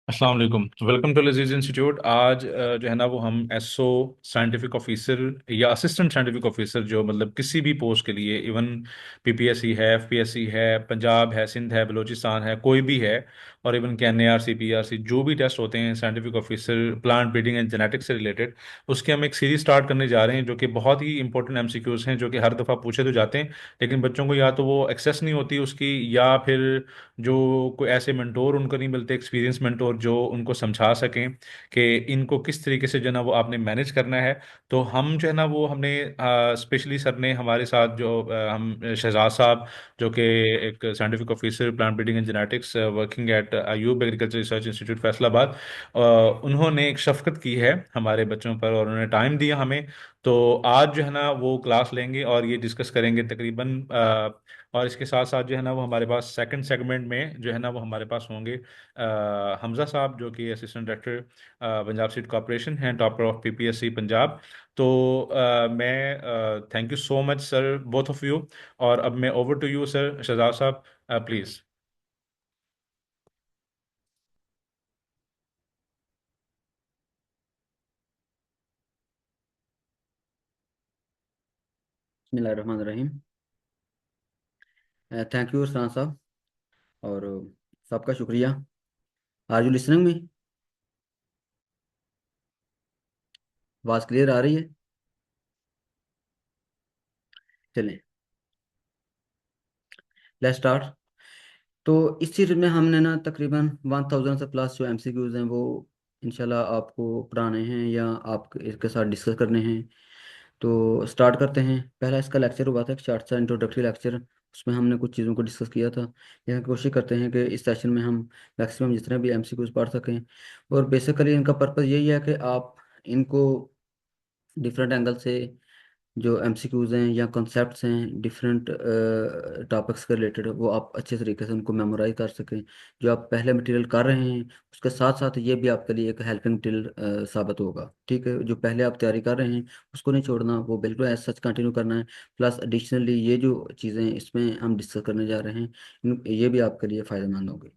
अस्सलाम वालेकुम। Welcome to लजीज इंस्टीट्यूट। आज जो है ना वो हम एसओ साइंटिफिक ऑफिसर या असिस्टेंट साइंटिफिक ऑफिसर जो मतलब किसी भी पोस्ट के लिए, इवन पीपीएससी है, एफपीएससी है, पंजाब है, सिंध है, बलूचिस्तान है, कोई भी है, और इवन के एनएआर सीपीआरसी जो भी टेस्ट होते हैं scientific officer plant breeding and genetics से रिलेटेड, उसके हम एक सीरीज स्टार्ट करने जा रहे हैं जो कि बहुत ही इंपॉर्टेंट एमसीक्यूज हैं, जो कि हर दफ़ा पूछे तो जाते हैं, लेकिन बच्चों को या तो वो एक्सेस नहीं होती उसकी, या फिर जो कोई ऐसे मेंटोर उनको नहीं मिलते, एक्सपीरियंस मेंटोर जो उनको समझा सकें कि इनको किस तरीके से जो है ना वो आपने मैनेज करना है। तो हम जो है ना वो हमने स्पेशली सर ने हमारे साथ जो हम शहजाद साहब जो कि एक scientific officer plant breeding and genetics working at Ayub agriculture research institute Faisalabad, उन्होंने एक शफकत की है हमारे बच्चों पर और उन्होंने टाइम दिया हमें। तो आज जो है ना वो क्लास लेंगे और ये डिस्कस करेंगे तकरीबन और इसके साथ साथ जो है ना वो हमारे पास सेकंड सेगमेंट में जो है ना वो हमारे पास होंगे हमजा साहब जो कि assistant director Punjab seed corporation हैं, टॉपर ऑफ पीपीएससी पंजाब। तो मैं thank you so much sir, both of you. और अब मैं over to you sir Shahzad साहब, प्लीज़। बिस्मिल्लाहिर्रहमानिर्रहीम। थैंक यू रसान साहब। और सबका शुक्रिया। Are you listening me? आवाज़ क्लियर आ रही है? चलें, लेट्स स्टार्ट। तो इस सीरीज में हमने ना तकरीबन 1000 से प्लस जो एमसीक्यूज हैं वो इंशाल्लाह आपको पढ़ाने हैं या आप इसके साथ डिस्कस करने हैं। तो स्टार्ट करते हैं। पहला इसका लेक्चर हुआ था, एक शॉर्ट सा इंट्रोडक्टरी लेक्चर। उसमें हमने कुछ चीज़ों को डिस्कस किया था। यह कोशिश करते हैं कि इस सेशन में हम मैक्सिमम जितने भी एमसीक्यूज पढ़ सकें। और बेसिकली इनका पर्पज़ यही है कि आप इनको डिफरेंट एंगल से जो एमसीक्यूज हैं या कॉन्सेप्ट्स हैं डिफरेंट टॉपिक्स के रिलेटेड, वो आप अच्छे तरीके से उनको मेमोराइज कर सकें। जो आप पहले मटेरियल कर रहे हैं उसके साथ साथ ये भी आपके लिए एक हेल्पिंग मटेरियल साबित होगा। ठीक है, जो पहले आप तैयारी कर रहे हैं उसको नहीं छोड़ना, वो बिल्कुल एज सच कंटिन्यू करना है। प्लस एडिशनली ये जो चीज़ें इसमें हम डिस्कस करने जा रहे हैं ये भी आपके लिए फ़ायदेमंद होंगी।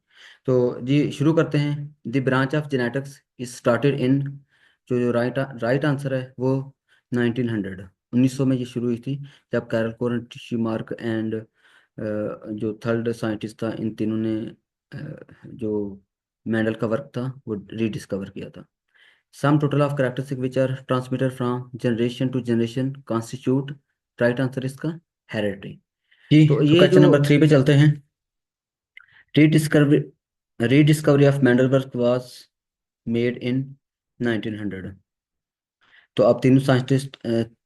तो जी शुरू करते हैं। The branch of genetics is started in, जो राइट राइट आंसर है वो 1900, 1900 में ये शुरू हुई थी, जब कैरल कोरन मार्क एंड जो थर्ड साइंटिस्ट था, इन तीनों ने जो मेंडल का वर्क था वो रीडिस्कवर किया था। Sum total of characteristic which are transmitted from generation to generation constitute, right answer इसका हेरिडिटी। जी। तो तो ये क्वेश्चन जो नंबर 3 पे चलते हैं। Rediscovery rediscovery of Mendel work was made in 1900। तो अब तीनों साइंटिस्ट,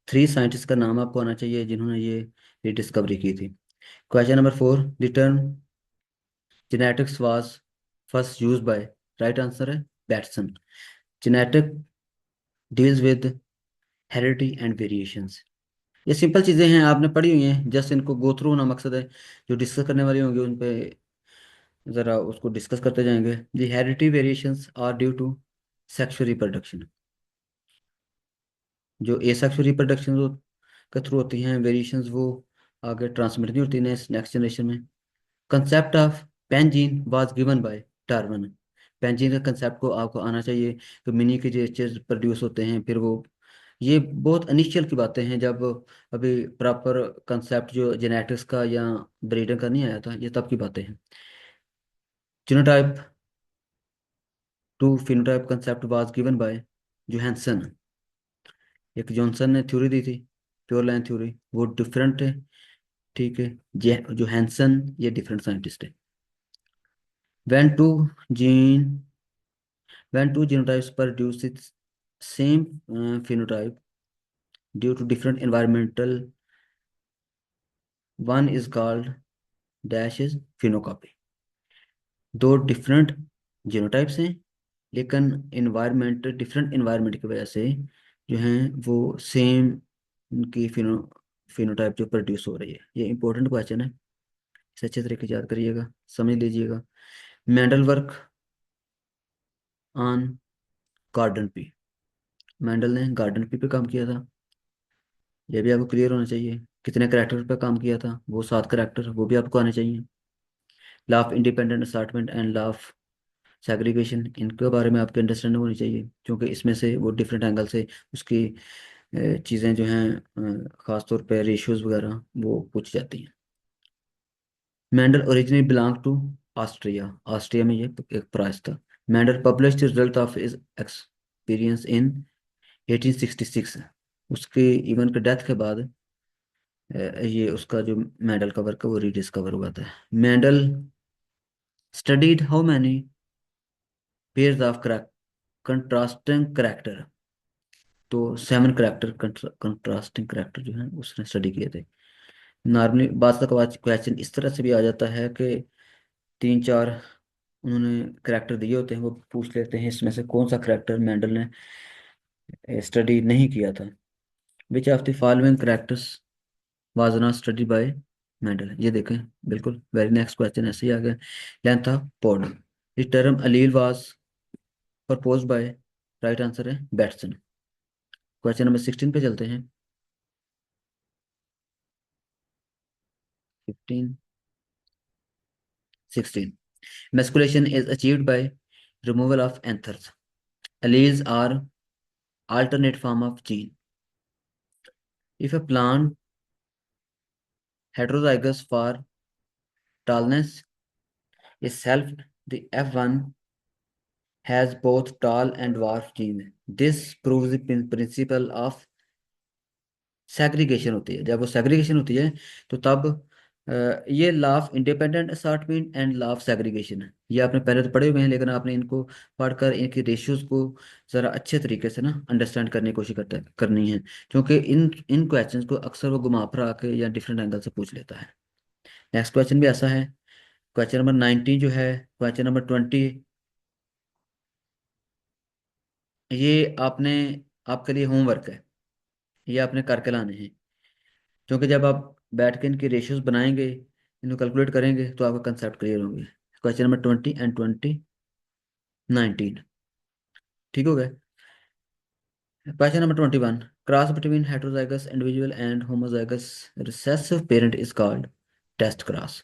थ्री साइंटिस्ट का नाम आपको आना चाहिए जिन्होंने ये डिस्कवरी की थी। Question number 4, the term genetics was first use by, right answer है Bateson. Genetic deals with heredity and variations. ये सिंपल चीज़ें हैं, आपने पढ़ी हुई हैं, जस्ट इनको गो थ्रू होना मकसद है। जो डिस्कस करने वाले होंगे उन पे ज़रा उसको डिस्कस करते जाएंगे। The heredity variations are due to sexual reproduction. जो एसेक्सुअल रिप्रोडक्शन के थ्रू होती हैं वेरिएशंस, वो आगे ट्रांसमिट नहीं होती नेक्स्ट जनरेशन में। Concept of pangene was given by Darwin. Pangene का कंसेप्ट को आपको आना चाहिए कि मिनी क्रिएचर्स प्रोड्यूस होते हैं, फिर वो ये बहुत इनिशियल की बातें हैं, जब अभी प्रॉपर कंसेप्ट जो जेनेटिक्स का या ब्रीडिंग का नहीं आया था, ये तब की बातें हैं। Genotype to phenotype concept was given by Johannsen. एक जॉनसन ने थ्योरी दी थी, प्योर लाइन थ्योरी, वो डिफरेंट है। ठीक है, जो हैंसन ये डिफरेंट साइंटिस्ट है। when two gene when two genotypes produce its same phenotype due to different environmental, one is called dash is phenocopy। दो डिफरेंट जीनोटाइप्स हैं, लेकिन इन्वायरमेंट डिफरेंट इन्वायरमेंट की वजह से जो हैं वो सेम उनकी फिनोटाइप जो प्रोड्यूस हो रही है। ये इंपॉर्टेंट क्वेश्चन है, इसे अच्छे तरीके से याद करिएगा, समझ लीजिएगा। Mendel work on garden pea, Mendel ने गार्डन पी पे काम किया था, ये भी आपको क्लियर होना चाहिए। कितने करेक्टर पे काम किया था, वो 7 करेक्टर, वो भी आपको आने चाहिए। Law of independent assortment and law of segregation, इनके बारे में आपकी अंडरस्टैंडिंग होनी चाहिए, क्योंकि इसमें से वो डिफरेंट एंगल से उसकी चीज़ें जो हैं, ख़ास तौर पे रेशियोज वगैरह वो पूछ जाती हैं। Mendel originally belong to Austria, Austria में ये एक प्राइस था। Mendel publish result of his experience in 1866। उसके इवन के डेथ के बाद ये उसका जो मेंडल का वर्क है वो रीडिस्कवर हुआ था। Mendel studied how many pairs of contrasting character, तो 7 करेक्टर कंट्रास्टिंग करेक्टर जो है उसने स्टडी किए थे। नॉर्मली बात का क्वेश्चन इस तरह से भी आ जाता है कि 3 4 उन्होंने करेक्टर दिए होते हैं, वो पूछ लेते हैं इसमें से कौन सा करेक्टर मेंडल ने स्टडी नहीं किया था। Which of the following characters was not study bye Mendel, ये देखें, बिल्कुल वेरी नेक्स्ट क्वेश्चन ऐसे ही आ गया। लेंथ ऑफ पॉड, इस term allele was propose by, right answer है बैट्सन। क्वेश्चन नंबर 16 पे चलते हैं। 15 16, masculation is achieved by removal of anthers. Alleles are alternate form of gene. If a plant heterozygous for tallness is self, the F1 has both tall and dwarf genes. This proves the principle of segregation होती है। जब वो segregation होती है तो तब ये law of independent assortment and law of segregation है, ये आपने पहले तो पढ़े हुए हैं, लेकिन आपने इनको पढ़कर इनकी रेशियोज को ज़रा अच्छे तरीके से ना अंडरस्टैंड करने की कोशिश करनी है, क्योंकि इन इन क्वेश्चंस को अक्सर वो घुमा फिरा के या डिफरेंट एंगल से पूछ लेता है। नेक्स्ट क्वेश्चन भी ऐसा है। क्वेश्चन नंबर 19 जो है, क्वेश्चन नंबर 20, ये आपने, आपके लिए होमवर्क है, ये आपने करके लाने हैं, क्योंकि जब आप बैठ के इनके रेशियोज बनाएंगे, इनको कैलकुलेट करेंगे तो आपका कंसेप्ट क्लियर होंगे। क्वेश्चन नंबर 20 एंड 20 19, ठीक हो गया। Question number 21, cross between heterozygous individual and homozygous recessive parent is called test cross.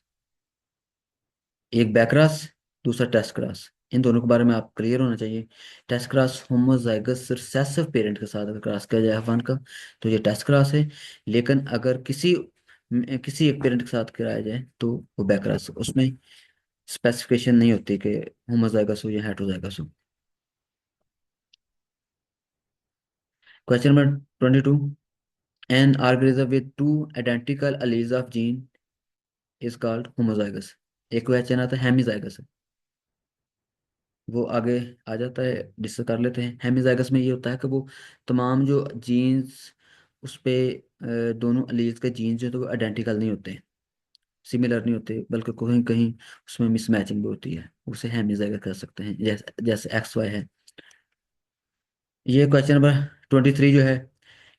एक बैक क्रॉस, दूसरा टेस्ट क्रॉस, इन दोनों के बारे में आप क्लियर होना चाहिए। Test cross homozygous recessive parent के साथ अगर क्रॉस किया जाए F1 का तो ये टेस्ट क्रॉस है, लेकिन अगर किसी किसी एक पेरेंट के साथ कराया जाए तो वो बैक क्रॉस, उसमें स्पेसिफिकेशन नहीं होती कि होमोजाइगस हो या हेटेरोजाइगस हो। Question number 22, an organism with two identical alleles of gene is called homozygous. एक क्वेश्चन आता है हेमिजाइगस, वो आगे आ जाता है, डिस्कस कर लेते हैं। हेमिजाइगस में ये होता है कि वो तमाम जो जीन्स उस पे दोनों अलील्स के जीन्स जो तो वो आइडेंटिकल नहीं होते, सिमिलर नहीं होते, बल्कि कहीं कहीं उसमें मिसमैचिंग भी होती है, उसे हेमिजाइगस कर सकते हैं, जैसे जैसे XY है। ये क्वेश्चन नंबर 23 जो है,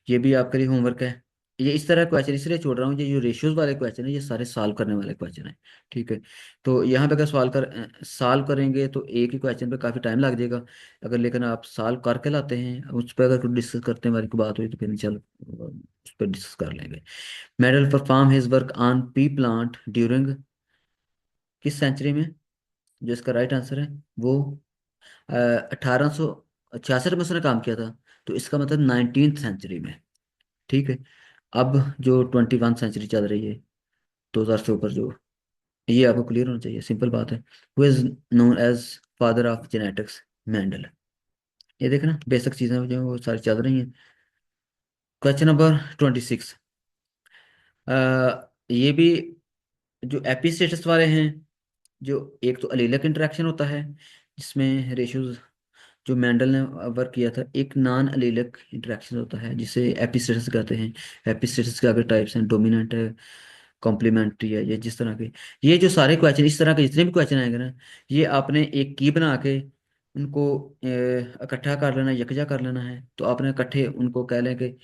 ये भी आपके लिए होमवर्क है। ये इस तरह क्वेश्चन इसलिए छोड़ रहा हूँ, ये जो रेशियोज वाले क्वेश्चन है ये सारे सॉल्व करने वाले क्वेश्चन है, ठीक है। तो यहाँ पे अगर सॉल्व करेंगे तो एक ही क्वेश्चन पे काफ़ी टाइम लग जाएगा, अगर लेकिन आप सॉल्व करके लाते हैं उस पर अगर कुछ डिस्कस करते हैं, हमारी कोई बात हुई तो फिर चल उस पर डिस्कस कर लेंगे। Medal perform his work on P plant during किस सेंचुरी में, जो इसका राइट आंसर है वो 1866 में उसने काम किया था, तो इसका मतलब 19th सेंचुरी में, ठीक है। अब जो 21 सेंचुरी चल रही है, 2000 से ऊपर जो, ये आपको क्लियर होना चाहिए, सिंपल बात है। Who is known as father of genetics, Mendel. ये देखना बेसिक चीज़ें जो वो सारी चल रही हैं। क्वेश्चन नंबर 26, ये भी जो एपिस्टेटस वाले हैं, जो एक तो अलीलक इंटरेक्शन होता है जिसमें रेशियोज जो मेंडल ने वर्क किया था, एक नॉन अलीलक इंटरेक्शन होता है जिसे एपिस्टेटस कहते हैं। एपिस्टेटस के आगे टाइप्स हैं, डोमिनेंट है, कॉम्प्लीमेंट्री है, ये जिस तरह के, ये जो सारे क्वेश्चन इस तरह के जितने भी क्वेश्चन आएंगे ना, ये आपने एक की बना के उनको इकट्ठा कर लेना, यकजा कर लेना है, तो आपने इकट्ठे उनको कह लें कि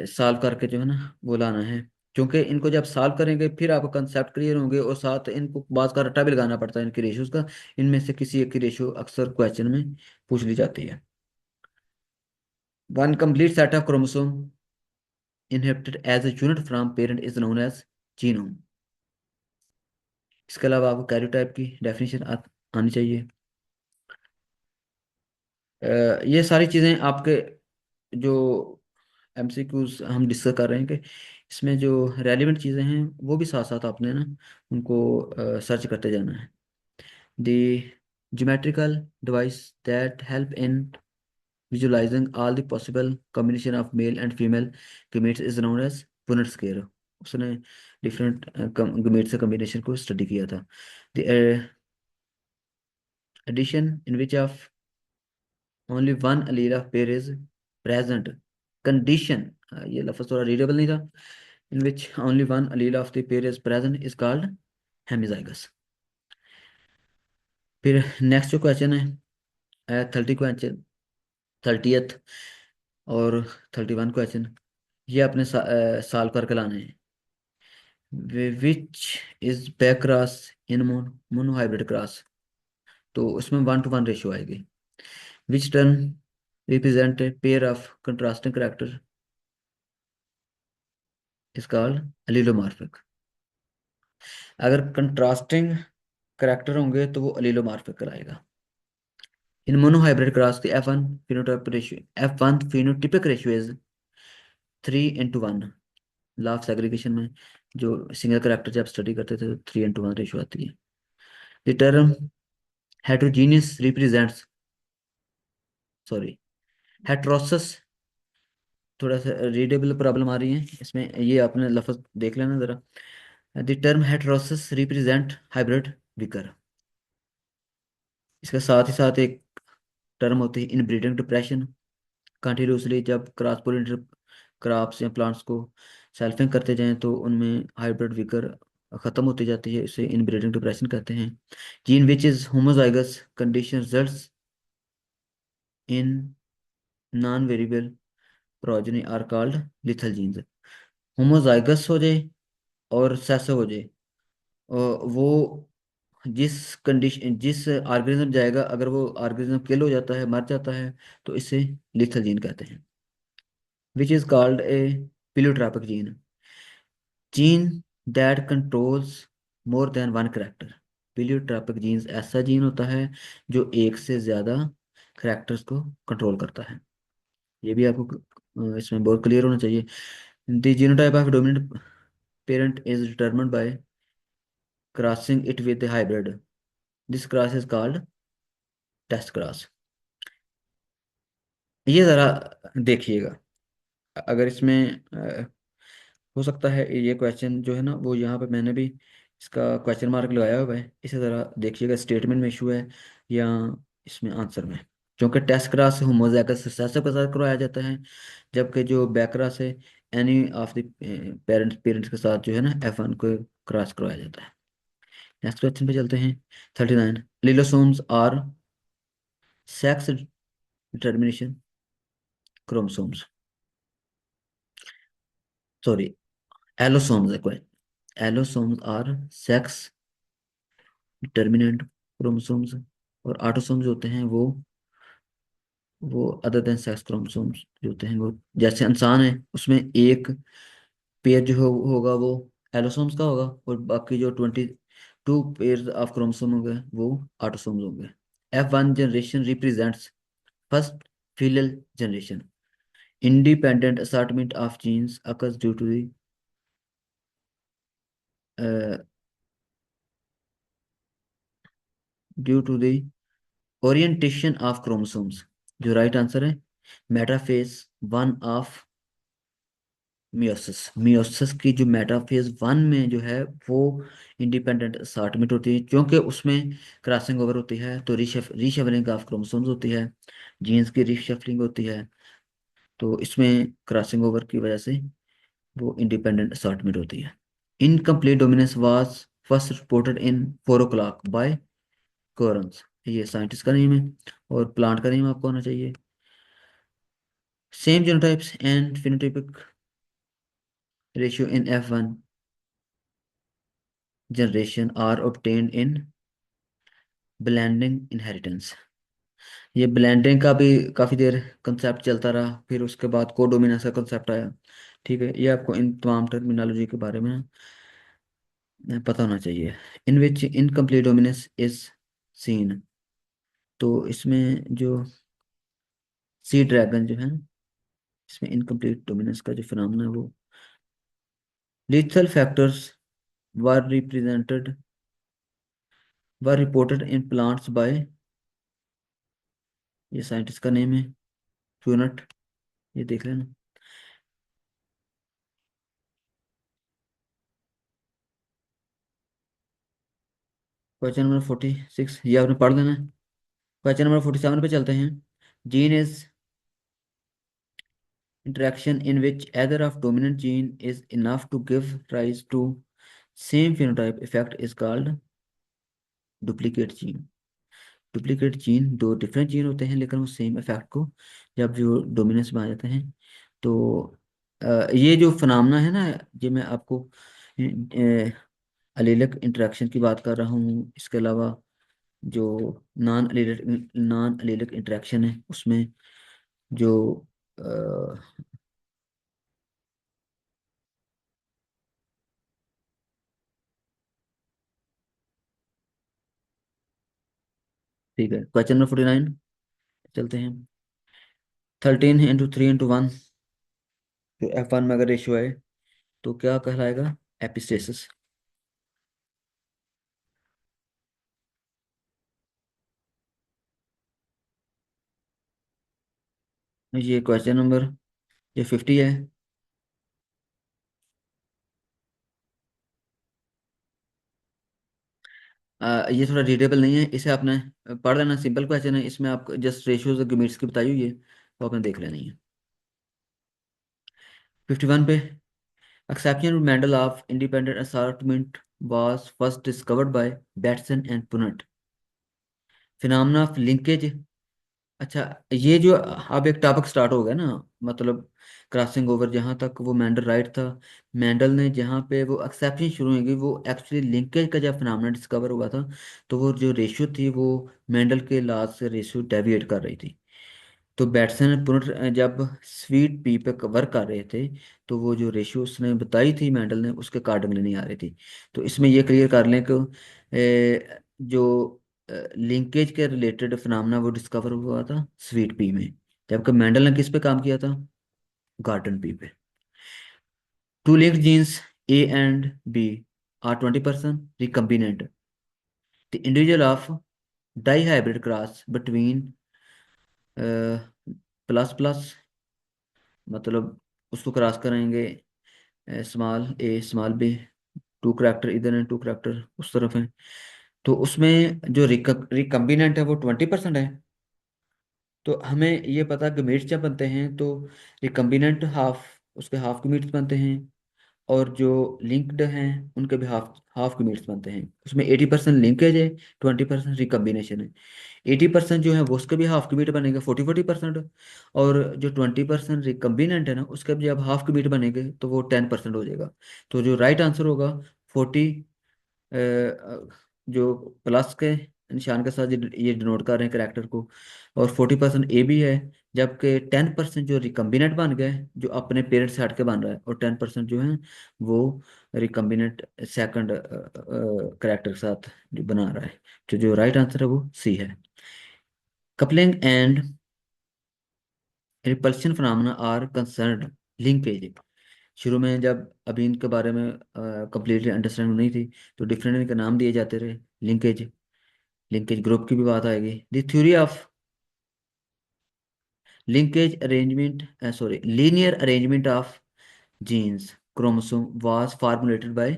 सॉल्व करके जो है ना वो लाना है, क्योंकि इनको जब सॉल्व करेंगे फिर आपको कंसेप्ट क्लियर होंगे, और साथ इनको बात का रट्टा भी लगाना पड़ता है इनकी रेशियोज का, इनमें से किसी एक की रेशियो अक्सर क्वेश्चन में पूछ ली जाती है। One complete set of chromosome inherited as a unit from parent is known as genome. इसके अलावा आपको कैरियोटाइप की डेफिनेशन आनी चाहिए। ये सारी चीज़ें आपके जो एमसीक्यूज हम डिस्कस कर रहे हैं कि इसमें जो रेलिवेंट चीज़ें हैं वो भी साथ साथ आपने ना उनको सर्च करते जाना है। The geometrical device that help in visualizing all the possible combination of male and female gametes is known as Punnett square। उसने डिफरेंट gametes के combination को स्टडी किया था। the addition in which of only one allele of pair is present condition, ये लफ्ज़ थोड़ा readable नहीं था, in which only one allele of the pair is present is called हेमिजाइगस। फिर नेक्स्ट जो क्वेश्चन है 30 क्वेश्चन, 30th और 31 क्वेश्चन, ये अपने साल करके लाने हैं। Which is back cross in monohybrid cross, तो उसमें 1:1 रेशियो आएगी। Which term represent pair of contrasting character is called allelomorphic. अगर कंट्रास्टिंग करेक्टर होंगे तो वो एलिलोमॉर्फिक कराएगा। इन मोनो हाइब्रिड क्रॉस की F one phenotypic ratio is 3:1। Law of segregation में जो सिंगल करेक्टर जब स्टडी करते थे तो 3:1 रेशियो आती है। The term heterogeneous represents, sorry, heterosis, थोड़ा सा रीडेबल प्रॉब्लम आ रही है इसमें, ये आपने लफ्ज देख लेना जरा। The term heterosis represent hybrid vigour. इसके साथ ही साथ एक टर्म होती है इनब्रीडिंग डिप्रेशन। कंटिन्यूसली जब क्रॉस पोलिनेटर क्रॉप्स या प्लांट्स को सेल्फिंग करते जाएं तो उनमें हाइब्रिड विकर खत्म होती जाती है, इसे इनब्रीडिंग डिप्रेशन कहते हैं। Gene which is homozygous condition results in non variable progeny are called lethal genes. Homozygous हो जाए और सेसो हो जाए, वो जिस कंडीशन जिस ऑर्गेनिज्म जाएगा, अगर वो ऑर्गेनिज्म किल हो जाता है, मर जाता है, तो इसे लिथल जीन कहते हैं। Which is called a pleiotropic gene, gene that controls more than one character. Pleiotropic genes ऐसा जीन होता है जो एक से ज्यादा करेक्टर्स को कंट्रोल करता है। ये भी आपको इसमें बहुत क्लियर होना चाहिए। The genotype of dominant parent is determined by crossing it with the hybrid. This cross is called test cross. ये जरा देखिएगा, अगर इसमें हो सकता है ये क्वेश्चन जो है ना वो यहाँ पे मैंने भी इसका क्वेश्चन मार्क लगाया हुआ है, इसे ज़रा देखिएगा स्टेटमेंट में इशू है या इसमें आंसर में। क्योंकि टेस्ट क्रास से होमोजाइगस रिसेसिव के साथ करवाया जाता है, जबकि जो बैकरा से एनी ऑफ द पेरेंट्स के साथ जो है ना F1 को क्रॉस करवाया जाता है। नेक्स्ट क्वेश्चन पे चलते हैं। 39 allosomes are sex determination chromosomes, sorry, allosomes है कोई, allosomes are sex determinant chromosomes, और ऑटोसोम्स होते हैं वो अदर देन सेक्स क्रोमोसोम्स जो होते हैं, वो जैसे इंसान है उसमें एक पेयर जो होगा वो एलोसोम्स का होगा, और बाकी जो 22 पेयर ऑफ क्रोमोसोम होंगे वो ऑटोसोम्स होंगे। F1 generation represents first filial generation. Independent assortment of genes occurs due to the orientation of chromosomes. जो राइट आंसर है मेटाफेज 1 ऑफ मियोसिस। मियोसिस की जो मेटाफेज 1 में जो है वो इंडिपेंडेंट असॉर्टमेंट होती है, क्योंकि उसमें क्रॉसिंग ओवर होती है तो रीशफलिंग ऑफ क्रोमोसोम्स होती है, जीन्स की रीशफलिंग होती है, तो इसमें क्रॉसिंग ओवर की वजह से वो इंडिपेंडेंट असॉर्टमेंट होती है। Incomplete dominance was first reported in 4 o'clock by Correns. ये साइंटिस्ट का नेम है और प्लांट का नेम आपको आना चाहिए। Same genotypes and phenotypic ratio in F1 generation are obtained in blending inheritance। ये ब्लेंडिंग का भी काफ़ी देर कंसेप्ट चलता रहा, फिर उसके बाद कोडोमिनेंस का कंसेप्ट आया। ठीक है, ये आपको इन तमाम टर्मिनोलॉजी के बारे में पता होना चाहिए। इन विच इनकम्प्लीट डोमिनेंस इज सीन। तो इसमें जो सी ड्रैगन जो है, इसमें इनकम्प्लीट डोमिनेंस का जो फिनोमेना है वो lethal factors were represented were reported in plants by, ये साइंटिस्ट का नेम है, फ्यूनट, ये देख लेना। क्वेश्चन नंबर 46 ये आपने पढ़ लेना है। क्वेश्चन नंबर 47 पे चलते हैं। Gene is interaction in which either of dominant gene is enough to give rise to same phenotype effect is called duplicate gene। Duplicate gene, दो डिफरेंट जीन होते हैं लेकिन वो सेम इफेक्ट को जब जो डोमिनेंस में आ जाते हैं तो ये जो फिनोमेना है ना, ये मैं आपको अलीलिक इंटरेक्शन की बात कर रहा हूँ। इसके अलावा जो नॉन अलीलिक इंटरेक्शन है उसमें जो ठीक है, क्वेश्चन नंबर 49 चलते हैं। 13 × 3 × 1 जो F1 में अगर रेशियो है तो क्या कहलाएगा? एपिस्टेसिस। ये क्वेश्चन नंबर ये 50 है। ये थोड़ा रीडेबल नहीं है, इसे आपने पढ़ लेना, सिंपल क्वेश्चन है, इसमें आप जस्ट रेशियोज और लिमिट्स की बताई हुई है वो आपने देख लेनी है। 51 पे, exception Mendel of independent assortment was first discovered by Bateson and Punnett. Phenomena of linkage. अच्छा, ये जो अब एक टॉपिक स्टार्ट हो गया ना, मतलब क्रॉसिंग ओवर, जहाँ तक वो मेंडल राइट था, मेंडल ने जहाँ पे वो एक्सेप्शन शुरू हुई वो एक्चुअली लिंकेज का जब फिनोमेना डिस्कवर हुआ था तो वो जो रेशियो थी वो मेंडल के लॉज से रेशियो डेविएट कर रही थी। तो बैट्सन पुनः जब स्वीट पी पे वर्क कर रहे थे तो वो जो रेशियो उसने बताई थी मेंडल ने उसके अकॉर्डिंगली नहीं आ रही थी। तो इसमें ये क्लियर कर लें कि जो लिंकेज के रिलेटेड फिनोमेना वो डिस्कवर हुआ था स्वीट पी में, जबकि मेंडल ने किस पे काम किया था? गार्डन पी पे। Two linked genes A and B are 20% recombinant. The individual of dihybrid cross between plus plus, मतलब उसको क्रॉस करेंगे small A small B, two character इधर हैं टू करैक्टर उस तरफ हैं, तो उसमें जो रिकम्बिनेंट है वो 20% है। तो हमें ये पता गमीट्स जब बनते हैं तो रिकम्बिनेंट हाफ, उसके हाफ गमीट्स बनते हैं, और जो लिंक्ड हैं उनके भी हाफ हाफ गमीट्स बनते हैं। उसमें 80% लिंकेज है, 20% रिकम्बिनेशन है। 80% जो है वो उसके भी हाफ कमिट बनेंगे 40-40%, और जो 20% रिकम्बिनेंट है ना उसके भी जब हाफ कमिट बनेंगे तो वो 10% हो जाएगा। तो जो राइट आंसर होगा 40, जो प्लस के निशान के साथ ये डिनोट कर रहे हैं करेक्टर को, और 40% ए भी है, जबकि 10% जो रिकम्बिनेंट बन गया है जो अपने पेरेंट्स से हट के बन रहा है, और 10% जो है वो रिकम्बिनेंट सेकंड करेक्टर के साथ जो बना रहा है। तो जो राइट आंसर है वो सी है। Coupling and repulsion phenomena are concerned linkage. शुरू में जब अभी इनके बारे में कंप्लीटली अंडरस्टैंड नहीं थी तो डिफरेंट इनके नाम दिए जाते रहे। लिंकेज, लिंकेज ग्रुप की भी बात आएगी। The theory of linkage arrangement, sorry linear arrangement of genes chromosome was formulated by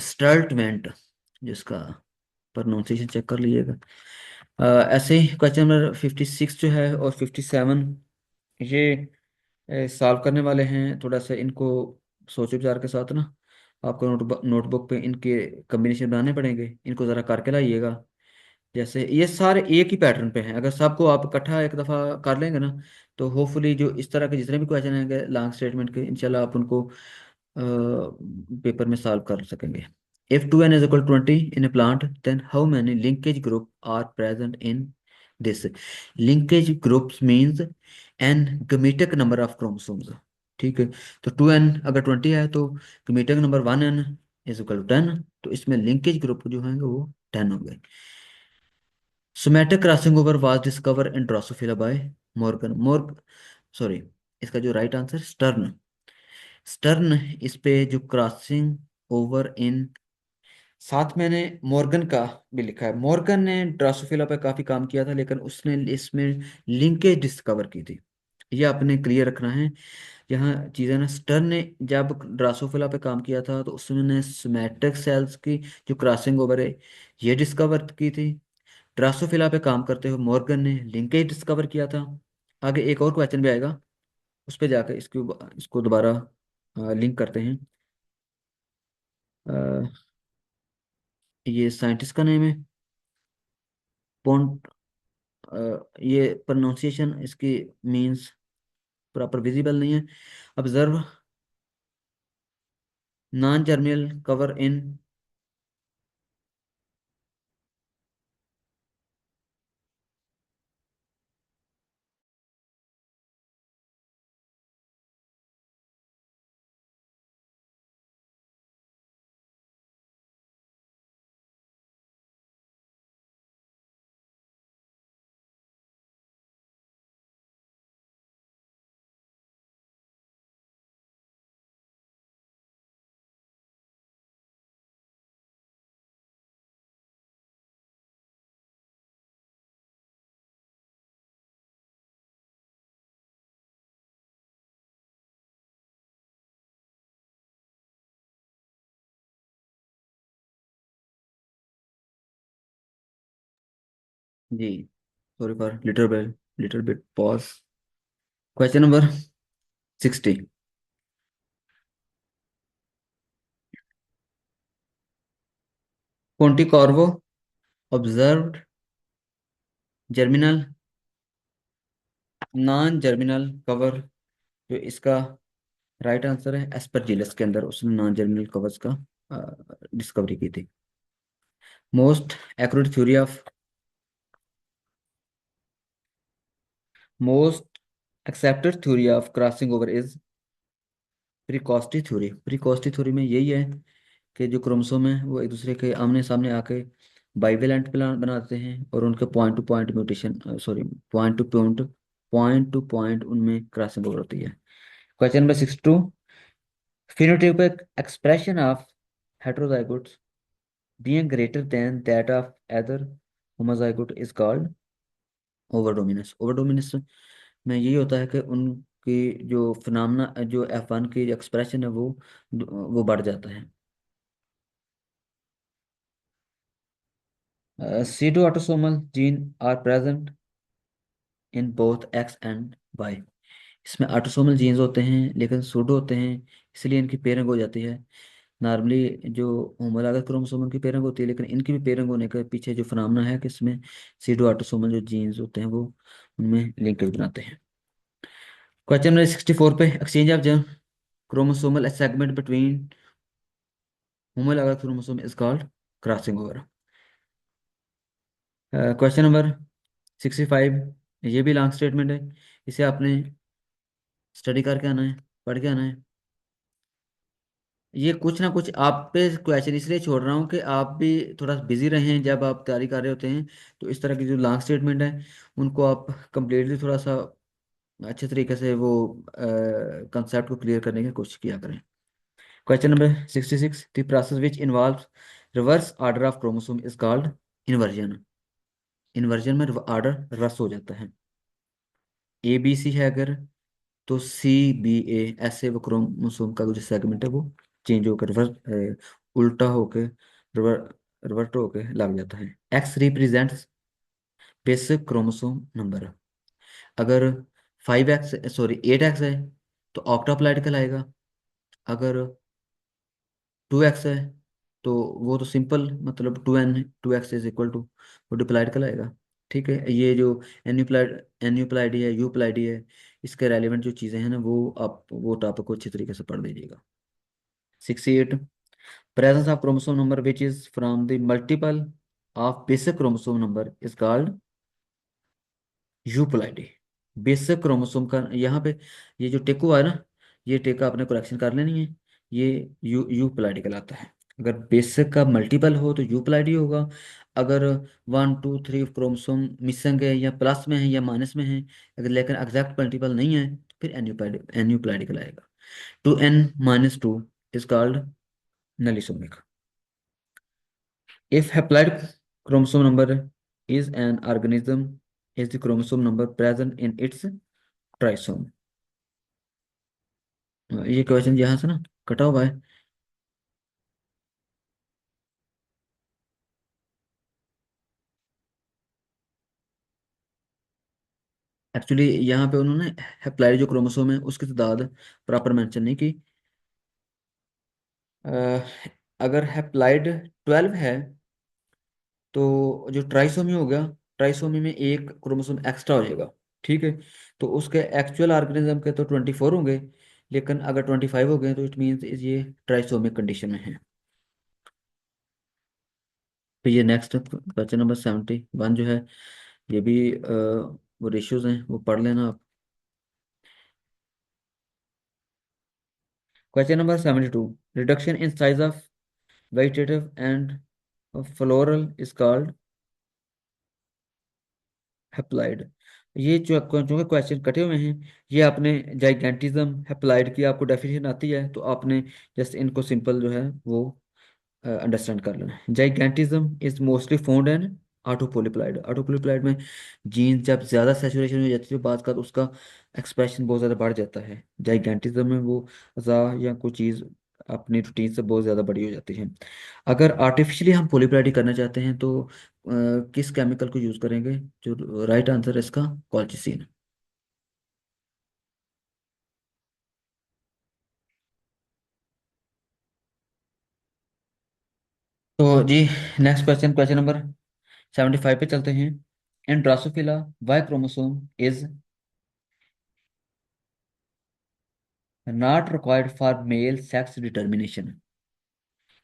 Sturtevant, जिसका प्रोनाउंसिएशन चेक कर लीजिएगा। ऐसे ही क्वेश्चन नंबर 56 जो है और 57 ये सॉल्व करने वाले हैं, थोड़ा सा इनको सोच विचार के साथ ना, आपको नोटबुक पे इनके कम्बिनेशन बनाने पड़ेंगे, इनको ज़रा करके लाइएगा। जैसे ये सारे एक ही पैटर्न पे हैं, अगर सबको आप इकट्ठा एक दफ़ा कर लेंगे ना तो होपफुली जो इस तरह के जितने भी क्वेश्चन हैं लॉन्ग स्टेटमेंट के, इंशाल्लाह आप उनको पेपर में सॉल्व कर सकेंगे। If 2n is equal to 20 in a plant, then how many linkage group are present in this? Linkage groups means n gametic number of chromosomes। ठीक है, तो 2n अगर 20 है तो gametic number 1n, is equal to 10, तो इसमें linkage group जो हैं वो 10 हो गए। Somatic crossing over was discover in Drosophila bye Morgan morgue sorry, इसका जो राइट आंसर स्टर्न। स्टर्न इस पे जो क्रॉसिंग ओवर इन, साथ मैंने मॉर्गन का भी लिखा है। मॉर्गन ने ड्रोसोफिला पे काफी काम किया था, लेकिन उसने इसमें लिंकेज डिस्कवर की थी। ये आपने क्लियर रखना है। यहाँ चीज़ें ना, स्टर्न ने जब ड्रासोफिला पे काम किया था तो उसने सोमैटिक सेल्स की जो क्रॉसिंग ओवर है ये डिस्कवर की थी। ड्रासोफिला पे काम करते हुए मॉर्गन ने लिंकेज डिस्कवर किया था। आगे एक और क्वेश्चन भी आएगा, उस पर जाकर इसको दोबारा लिंक करते हैं। अ, ये साइंटिस्ट का नेम है पॉन्ट। ये प्रोनाउंसिएशन इसकी मींस प्रॉपर विजिबल नहीं है। Observe non germinal cover in. जी, sorry for little bit pause. Question number 60। Ponticorvo observed germinal non germinal cover, जो इसका राइट आंसर है एस्परजिलस के अंदर उसने नॉन जर्मिनल कवर्स का डिस्कवरी की थी। Most accurate theory of most accepted theory of crossing over is precocity theory. Precocity theory में यही है कि जो क्रोमोसोम है वो एक दूसरे के आमने सामने आके बाइवेलेंट प्लान बनाते हैं और उनके point two point mutation, sorry, point two point उनमें क्रॉसिंग ओवर होती है। Question number 62। phenotypic expression of heterozygotes being greater than that of other homozygote is called ओवरडोमिनेंस। ओवरडोमिनेंस में यही होता है कि उनकी जो फिनोमेना, जो F1 की एक्सप्रेशन है वो बढ़ जाता है। Pseudo autosomal gene are present in both X and Y. इसमें ऑटोसोमल जीन्स होते हैं लेकिन सूडो होते हैं, इसलिए इनकी पेयरिंग हो जाती है। नॉर्मली जो होमोलॉगस क्रोमोसोम की पेयरिंग होती है, लेकिन इनकी भी पेयरिंग होने के पीछे जो फिनोमेना है कि इसमें सीडो ऑटोसोमल जो जीन्स होते हैं वो उनमें लिंकेज बनाते हैं। क्वेश्चन नंबर 64 पे, exchange of germ chromosomal segment between homologous chromosome is called crossing over. Question number 65, ये भी लॉन्ग स्टेटमेंट है, इसे आपने स्टडी करके आना है, पढ़ के आना है। ये कुछ ना कुछ आप पे क्वेश्चन इसलिए छोड़ रहा हूँ कि आप भी थोड़ा बिजी रहें जब आप तैयारी कर रहे होते हैं। तो इस तरह की जो लॉन्ग स्टेटमेंट है उनको आप कंप्लीटली थोड़ा सा अच्छे तरीके से वो कंसेप्ट को क्लियर करने की कोशिश किया करें। Question number 66, the process which involve reverse order of chromosome is called inversion. Inversion में ऑर्डर रिवर्स हो जाता है। ए बी सी है अगर, तो सी बी ए, ऐसे वो क्रोमोसोम का जो सेगमेंट है वो चेंज होकर रिवर्स, उल्टा होकर रिवर्ट होकर लग जाता है। X represents basic chromosome number. अगर 5x, सॉरी 8x है तो ऑक्टाप्लाइड कहलाएगा। अगर 2x है तो वो तो सिंपल, मतलब 2n, 2x is equal to, वो डिप्लाइड कहलाएगा। ठीक है, ये जो एन्यूप्लाइडी है, यूप्लाइडी है, इसके रेलिवेंट जो चीज़ें हैं ना वो आप वो टॉपिक को अच्छी तरीके से पढ़ लीजिएगा। 68, presence of chromosome number which is from the multiple of basic chromosome number is called euploidy. Basic chromosome का यहाँ पे ये जो टेको है ना, ये टेका आपने करेक्शन कर लेनी है, ये यूप्लाइडी कहलाता है। अगर बेसिक का मल्टीपल हो तो यूप्लाइड ही होगा। अगर 1 2 3 क्रोमोसोम मिसिंग है या प्लस में है या माइनस में है, अगर लेकिन एग्जैक्ट मल्टीपल नहीं है तो फिर एन्यूप्लाइड कहलाएगा। 2n - 2 is called nullisomic. If haploid chromosome number is an organism, is the chromosome number present in its ट्राइसोम? ये क्वेश्चन यहाँ से ना कटा हुआ है। एक्चुअली यहाँ पे उन्होंने हेप्लाइड जो क्रोमोसोम है उसकी तादाद प्रॉपर मेंशन नहीं की। अ, अगर हेप्लाइड 12 है तो जो ट्राइसोमी हो गया, ट्राइसोमी में एक क्रोमोसोम एक्स्ट्रा हो जाएगा। ठीक है। तो उसके एक्चुअल ऑर्गेनिज्म के तो 24 होंगे, लेकिन अगर 25 हो गए तो इट मीन्स ये ट्राइसोमिक कंडीशन में है। तो ये नेक्स्ट क्वेश्चन नंबर 71 जो है, ये भी वो रेशियोज हैं, वो पढ़ लेना आप। Question number 72, reduction in size of vegetative and floral is called haploid. ये जो चूंकि क्वेश्चन कटे हुए हैं, ये आपने जाइगेंटिज्म हेप्लाइड की आपको डेफिनेशन आती है तो आपने जस्ट इनको सिंपल जो है वो अंडरस्टैंड कर लेना है। Gigantism is mostly found in ऑटोपोलिप्लाइड। ऑटोपोलिप्लाइड में जीन जब ज़्यादा सेचुरेशन हो जाती है बाद का, तो उसका एक्सप्रेशन बहुत ज़्यादा बढ़ जाता है। जाइगेंटिज्म में वो अज़ा या कोई चीज़ अपनी रूटीन से बहुत ज़्यादा बड़ी हो जाती है। अगर आर्टिफिशियली हम पोलिप्लाइडी करना चाहते हैं तो किस केमिकल को यूज़ करेंगे? जो राइट आंसर है इसका कॉल्चिसिन। तो जी नेक्स्ट क्वेश्चन, क्वेश्चन नंबर 75 पे चलते हैं। इन ड्रोसोफिला वाई chromosome is not required for male sex determination.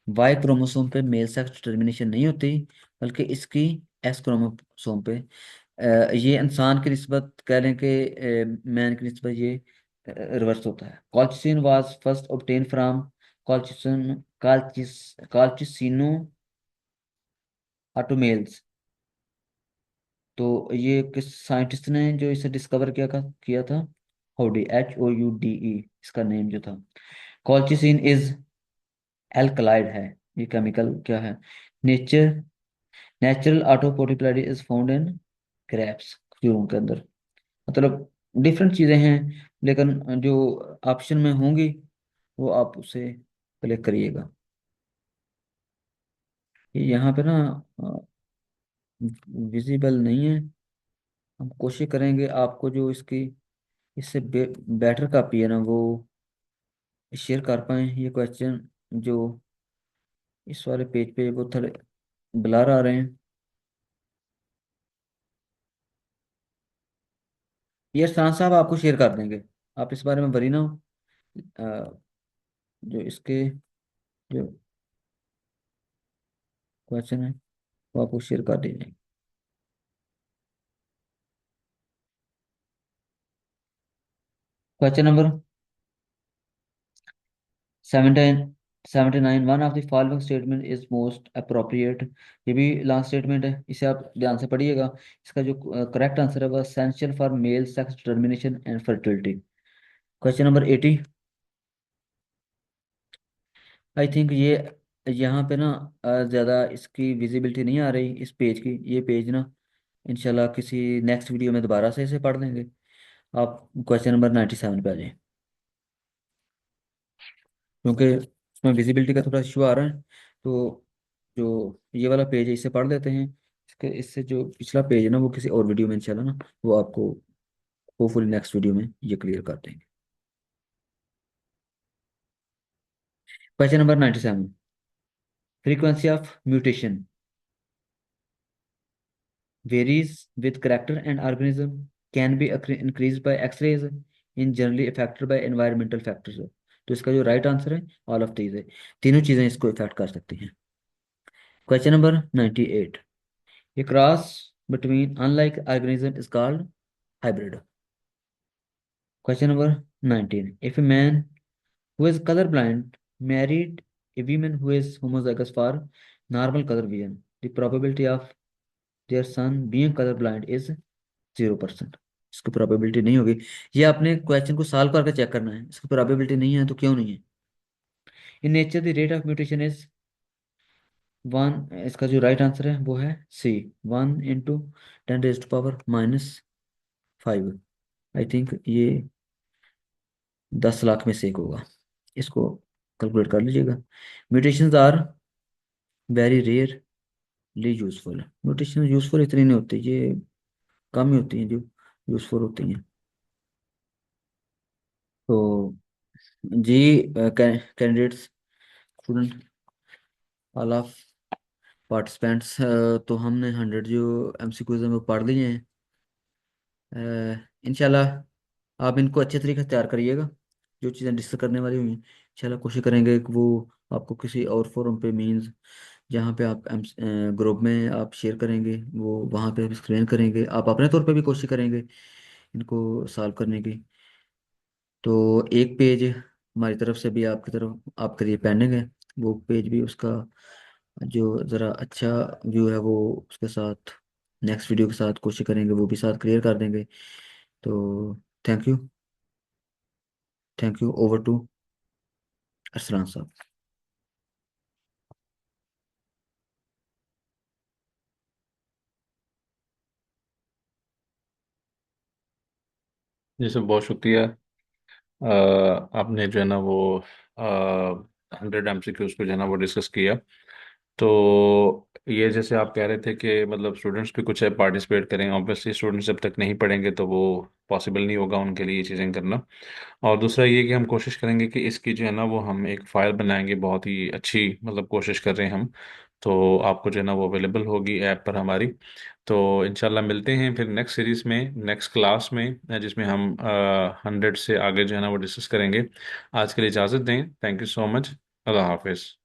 वाई क्रोमोसोम पे मेल सेक्स डिटर्मिनेशन नहीं होती, बल्कि इसकी एस क्रोमोसोम पे ये इंसान की निस्बत कह लें कि मैन की निस्बत ये रिवर्स होता है। Colchicine was first obtain from colchicine colchicum autumnale. तो ये किस साइंटिस्ट ने जो इसे डिस्कवर किया था? होडी, HOUDE इसका नेम जो था। कॉल्चिसिन इज एल्कलाइड है। ये केमिकल क्या है? Nature natural autopolyploidy is found in grapes, खजूरों के अंदर। मतलब डिफरेंट चीज़ें हैं, लेकिन जो ऑप्शन में होंगी वो आप उसे क्लिक करिएगा। ये यहाँ पे ना विजिबल नहीं है। हम कोशिश करेंगे आपको जो इसकी इससे बेटर कॉपी है ना वो शेयर कर पाए। ये क्वेश्चन जो इस वाले पेज पे वो थोड़े ब्लर आ रहे हैं। ये शान साहब आपको शेयर कर देंगे, आप इस बारे में वरी ना हो। अ, जो इसके जो क्वेश्चन है वो आपको शेयर कर दीजिए। Question number 79 79, one of the following statement is most appropriate. ये भी लास्ट स्टेटमेंट है, इसे आप ध्यान से पढ़िएगा। इसका जो करेक्ट आंसर है वह essential for male sex determination and fertility. Question number 80, I think ये यहाँ पे ना ज़्यादा इसकी विजिबिलिटी नहीं आ रही इस पेज की। ये पेज ना इंशाल्लाह किसी नेक्स्ट वीडियो में दोबारा से इसे पढ़ लेंगे। आप क्वेश्चन नंबर 97 पे आ जाएं, क्योंकि उसमें विजिबिलिटी का थोड़ा इशू आ रहा है। तो जो ये वाला पेज है इसे पढ़ लेते हैं। इसके इससे जो पिछला पेज है ना वो किसी और वीडियो में इंशाल्लाह ना वो आपको होपफुली नेक्स्ट वीडियो में ये क्लियर कर देंगे। Question number 97, frequency of mutation varies with character and organism, can be increased by X-rays, in generally affected by environmental factors। तो इसका जो राइट आंसर है ऑल ऑफ दीज है। तीनों चीजें इसको इफेक्ट कर सकती हैं। Question number 98, a cross between unlike organism is called hybrid। Question number 19, if a man who is colorblind married A woman who is homozygous for normal color vision, the probability of their son being color blind is 0%। इसकी probability नहीं होगी। ये आपने question को solve करके check करना है, इसकी प्रोबेबिलिटी नहीं है तो क्यों नहीं है। In nature the rate of mutation is 1। इसका जो राइट आंसर है वो है सी, 1 × 10⁻⁻5। आई थिंक ये 10 लाख में से एक होगा। इसको कैलकुलेट कर लीजिएगा। Mutations are very rarely useful. Mutation useful इतनी नहीं होती, ये कम ही होती हैं जो यूजफुल होती हैं। तो जी, candidates, student, all of participants, तो हमने 100 जो MCQs हैं वो पढ़ लिए हैं। इंशाल्लाह आप इनको अच्छे तरीके से तैयार करिएगा। जो चीज़ें डिस्कस करने वाली हुई हैं इंशाल्लाह कोशिश करेंगे कि वो आपको किसी और फोरम पे, मींस जहाँ पे आप ग्रुप में आप शेयर करेंगे, वो वहाँ पे एक्सप्लेन करेंगे। आप अपने तौर पे भी कोशिश करेंगे इनको सॉल्व करने की। तो एक पेज हमारी तरफ से भी आपकी तरफ आपके लिए पेंडिंग है। वो पेज भी उसका जो ज़रा अच्छा व्यू है वो उसके साथ नेक्स्ट वीडियो के साथ कोशिश करेंगे वो भी साथ क्लियर कर देंगे। तो thank you, thank you. Over to Arsalan साहब। जी सर, बहुत शुक्रिया। आपने जो है ना वो 100 MCQs को जो है ना वो डिस्कस किया। तो ये जैसे आप कह रहे थे कि मतलब स्टूडेंट्स भी कुछ है पार्टिसिपेट करें, ऑब्वियसली स्टूडेंट्स जब तक नहीं पढ़ेंगे तो वो पॉसिबल नहीं होगा उनके लिए ये चीज़ें करना। और दूसरा ये कि हम कोशिश करेंगे कि इसकी जो है ना वो हम एक फाइल बनाएंगे, बहुत ही अच्छी मतलब कोशिश कर रहे हैं हम। तो आपको जो है ना वो अवेलेबल होगी ऐप पर हमारी। तो इंशाल्लाह मिलते हैं फिर नेक्स्ट सीरीज़ में, नेक्स्ट क्लास में, जिसमें हम 100 से आगे जो है ना वो डिस्कस करेंगे। आज के लिए इजाज़त दें। Thank you so much. अल्लाह हाफिज़।